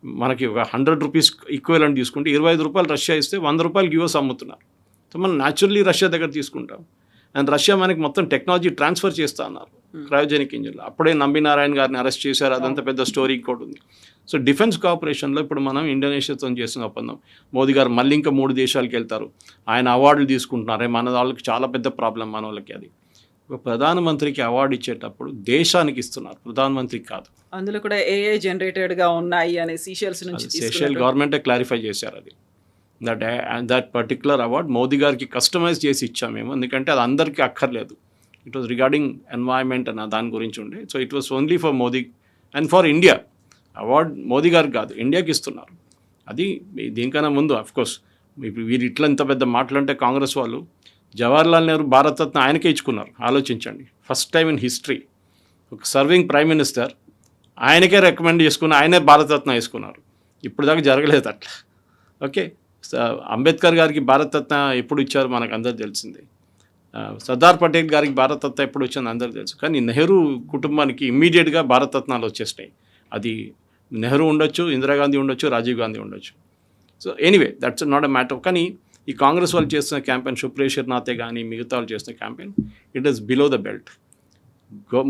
C: మనకి ఒక ₹100 ఈక్వలెంట్ తీసుకుంటే ₹25 రష్యా ఇస్తే ₹100 యూఎస్ అమ్ముతున్నారు. సో మనం న్యాచురల్లీ రష్యా దగ్గర తీసుకుంటాం. అండ్ రష్యా మనకి మొత్తం టెక్నాలజీ ట్రాన్స్ఫర్ చేస్తా అన్నారు క్రయోజెనిక్ ఇంజిన్లో. అప్పుడే నంబి నారాయణ గారిని అరెస్ట్ చేశారు, అదంతా పెద్ద స్టోరీ ఇంకోటి ఉంది. సో డిఫెన్స్ కోఆపరేషన్లో ఇప్పుడు మనం ఇండోనేషియాతో చేసిన ఒప్పందం, మోదీ గారు మళ్ళీ ఇంకా 3 దేశాలకు వెళ్తారు, ఆయన అవార్డులు తీసుకుంటున్నారే. మన వాళ్ళకి చాలా పెద్ద ప్రాబ్లం మన వాళ్ళకి. అది ఒక ప్రధానమంత్రికి అవార్డు ఇచ్చేటప్పుడు దేశానికి ఇస్తున్నారు, ప్రధానమంత్రికి కాదు.
B: అందులో కూడా AI జనరేటెడ్గా ఉన్నాయి అనే సీషెల్స్ నుంచి
C: సెషల్ గవర్నమెంటే క్లారిఫై చేశారు అది. దట్ పర్టికులర్ అవార్డ్ మోదీ గారికి కస్టమైజ్ చేసి ఇచ్చాం మేము, ఎందుకంటే అది అందరికీ అక్కర్లేదు. ఇట్ వాజ్ రిగార్డింగ్ ఎన్వైరన్మెంట్ అన్న దాని గురించి ఉండే. So it was only for Modi and for India. Award Modi గారికి కాదు, ఇండియాకి ఇస్తున్నారు. అది దీనికన్నా ముందు అఫ్కోర్స్ ఇప్పుడు వీరు ఇట్లా ఇంత పెద్ద మాటలంటే కాంగ్రెస్ వాళ్ళు జవహర్లాల్ నెహ్రూ భారతరత్న ఆయనకే ఇచ్చుకున్నారు. ఆలోచించండి, ఫస్ట్ టైం ఇన్ హిస్టరీ ఒక సర్వింగ్ ప్రైమ్ మినిస్టర్ ఆయనకే రికమెండ్ చేసుకుని ఆయనే భారతరత్న వేసుకున్నారు. ఇప్పుడు దాకా జరగలేదు అట్లా. ఓకే, అంబేద్కర్ గారికి భారతరత్న ఎప్పుడు ఇచ్చారు మనకు అందరు తెలిసిందే. సర్దార్ పటేల్ గారికి భారతరత్న ఎప్పుడు వచ్చింది అందరికీ తెలుసు. కానీ నెహ్రూ కుటుంబానికి ఇమ్మీడియట్గా భారతరత్నాలు వచ్చేసినాయి. అది నెహ్రూ ఉండొచ్చు, ఇందిరాగాంధీ ఉండొచ్చు, రాజీవ్ గాంధీ ఉండొచ్చు. So anyway that's not a matter. కానీ ఈ కాంగ్రెస్ వాళ్ళు చేస్తున్న క్యాంపెయిన్, సుప్రేషర్ నాథే కానీ మిగతా వాళ్ళు చేస్తున్న campaign, it is below the belt.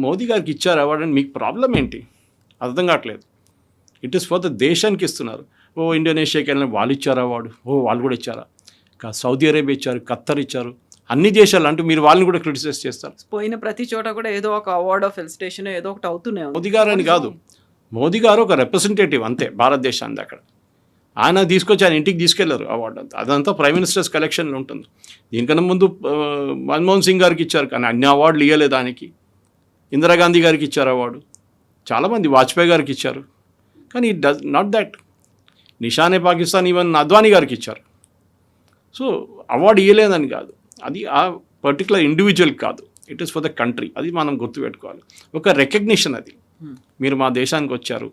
C: Modi గారికి ఇచ్చారు అవార్డు అని మీకు ప్రాబ్లం ఏంటి? అర్థం కావట్లేదు. ఇట్ ఈస్ ఫర్ ద దేశానికి ఇస్తున్నారు. ఓ ఇండోనేషియాకి వెళ్ళిన వాళ్ళు ఇచ్చారు అవార్డు, వాళ్ళు కూడా ఇచ్చారా? సౌదీ అరేబియా ఇచ్చారు, ఖత్తర్ ఇచ్చారు, అన్ని దేశాలు. అంటే మీరు వాళ్ళని కూడా క్రిటిసైజ్ చేస్తారు.
B: పోయిన ప్రతి చోట కూడా ఏదో ఒక అవార్డ్ ఆఫ్ ఫెలిసిటేషన్ ఏదో ఒకటి అవుతూనే ఉంది.
C: మోదీ గారు అని కాదు, మోదీ గారు ఒక రిప్రజెంటేటివ్ అంతే భారతదేశానికి. అక్కడ ఆయన తీసుకొచ్చి ఆయన ఇంటికి తీసుకెళ్లారు అవార్డు అంతా. అదంతా ప్రైమ్ మినిస్టర్స్ కలెక్షన్లో ఉంటుంది. దీనికన్నా ముందు మన్మోహన్ సింగ్ గారికి ఇచ్చారు, కానీ అన్ని అవార్డులు ఇవ్వలేదు ఆయనకి. ఇందిరాగాంధీ గారికి ఇచ్చారు అవార్డు, చాలామంది వాజ్పేయి గారికి ఇచ్చారు. కానీ it does not that. Nishane Pakistan even Advani గారికి ఇచ్చారు. సో అవార్డు ఇవ్వలేదని కాదు, అది ఆ పర్టికులర్ ఇండివిజువల్ కాదు, it is for the country. అది మనం గుర్తుపెట్టుకోవాలి. ఒక రికగ్నిషన్ అది. మీరు మా దేశానికి వచ్చారు,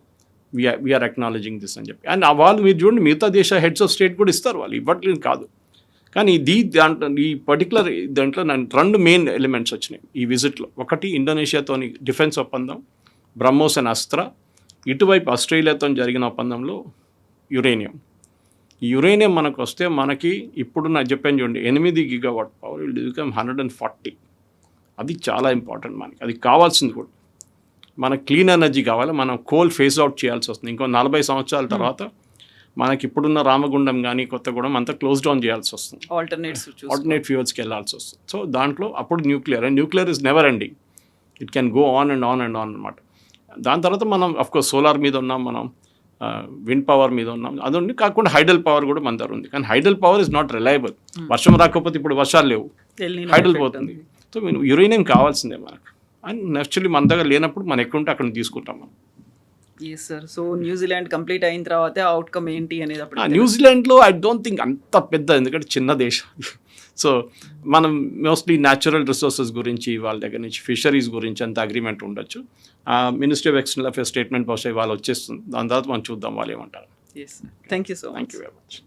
C: వీఆర్ అక్నాలజింగ్ దిస్ అని చెప్పి. అండ్ వాళ్ళు మీరు చూడండి మిగతా దేశ హెడ్స్ ఆఫ్ స్టేట్ కూడా ఇస్తారు, వాళ్ళు ఇవ్వట్లేదు కాదు. కానీ దాంట్లో ఈ పర్టికులర్ దాంట్లో నాకు 2 మెయిన్ ఎలిమెంట్స్ వచ్చినాయి ఈ విజిట్లో. ఒకటి ఇండోనేషియాతోని డిఫెన్స్ ఒప్పందం బ్రహ్మోస్ అండ్ అస్త్ర, ఇటువైపు ఆస్ట్రేలియాతో జరిగిన ఒప్పందంలో యురేనియం. ఈ యురేనియం మనకు వస్తే మనకి ఇప్పుడు నాకు చెప్పాను చూడండి 8 గిగావాట్ పవర్ విల్ బికమ్ 140. అది చాలా ఇంపార్టెంట్ మనకి, అది కావాల్సింది కూడా. మనకు క్లీన్ ఎనర్జీ కావాలి, మనం కోల్ ఫేస్ అవుట్ చేయాల్సి వస్తుంది. ఇంకో 40 సంవత్సరాల తర్వాత మనకి ఇప్పుడున్న రామగుండం కానీ కొత్తగూడెం అంతా క్లోజ్ డౌన్ చేయాల్సి వస్తుంది, ఆల్టర్నేట్ ఫ్యూయల్స్కి వెళ్ళాల్సి వస్తుంది. సో దాంట్లో అప్పుడు nuclear is never ending, it can go on and on and on అనమాట. దాని తర్వాత మనం అఫ్కోర్స్ సోలార్ మీద ఉన్నాం, మనం విండ్ పవర్ మీద ఉన్నాం, అదండి. కాకుండా హైడల్ పవర్ కూడా మన దగ్గర ఉంది. కానీ hydel power is not reliable. వర్షం రాకపోతే ఇప్పుడు వర్షాలు లేవు, హైడల్ పోతుంది. సో యురేనియం కావాల్సిందే మనకు. అండ్ యాక్చువల్లీ మన దగ్గర లేనప్పుడు మనం ఎక్కడుంటే అక్కడ తీసుకుంటాం మనం.
B: Yes sir. So New Zealand complete అయిన తర్వాత అవుట్కమ్ ఏంటి అనేది అప్పుడు
C: న్యూజిలాండ్లో ఐ డోంట్ థింక్ అంత పెద్ద, ఎందుకంటే చిన్న దేశం. సో మనం మోస్ట్లీ న్యాచురల్ రిసోర్సెస్ గురించి వాళ్ళ దగ్గర నుంచి ఫిషరీస్ గురించి అంత అగ్రిమెంట్ ఉండొచ్చు. Ministry of external affairs statement బహుశా వాళ్ళు వచ్చేస్తుంది, దాని తర్వాత మనం చూద్దాం వాళ్ళు ఏమంటారు.
B: Yes, thank you so much.
C: Thank you very much.